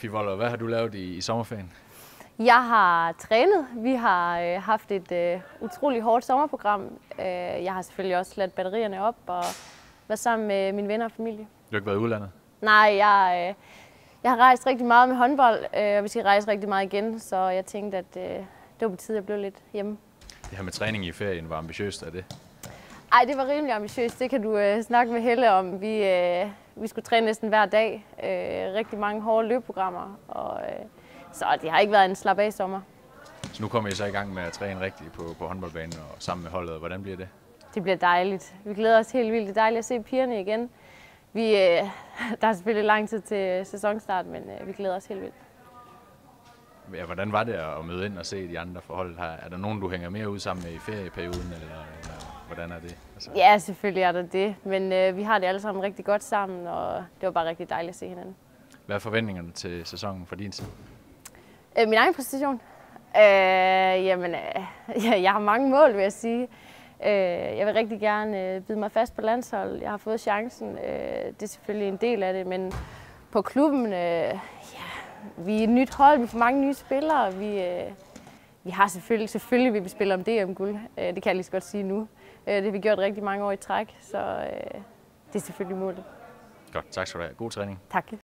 Pia Woller, hvad har du lavet i sommerferien? Jeg har trænet. Vi har haft et utroligt hårdt sommerprogram. Jeg har selvfølgelig også ladt batterierne op og været sammen med mine venner og familie. Du har ikke været i udlandet? Nej, jeg har rejst rigtig meget med håndbold, og vi skal rejse rigtig meget igen, så jeg tænkte, at det var på tide, at jeg blev lidt hjemme. Det her med træning i ferien, var ambitiøst, er det? Ej, det var rimelig ambitiøst. Det kan du snakke med Helle om. Vi skulle træne næsten hver dag. Rigtig mange hårde løbeprogrammer, og så det har ikke været en slap af sommer. Så nu kommer I så i gang med at træne rigtigt på håndboldbanen og sammen med holdet. Hvordan bliver det? Det bliver dejligt. Vi glæder os helt vildt. Det er dejligt at se pigerne igen. Der er selvfølgelig lang tid til sæsonstart, men vi glæder os helt vildt. Ja, hvordan var det at møde ind og se de andre forhold her? Er der nogen, du hænger mere ud sammen med i ferieperioden, eller hvordan er det? Altså... Ja, selvfølgelig er der det, men vi har det alle sammen rigtig godt sammen, og det var bare rigtig dejligt at se hinanden. Hvad er forventningerne til sæsonen fra din side? Min egen præstation? Jeg har mange mål, vil jeg sige. Jeg vil rigtig gerne bide mig fast på landsholdet. Jeg har fået chancen. Det er selvfølgelig en del af det, men på klubben, vi er et nyt hold, vi får mange nye spillere. Vi har selvfølgelig vil vi spille om DM-guld. Det kan jeg lige så godt sige nu. Det har vi gjort rigtig mange år i træk, så det er selvfølgelig målet. Godt, tak skal du have. God træning. Tak.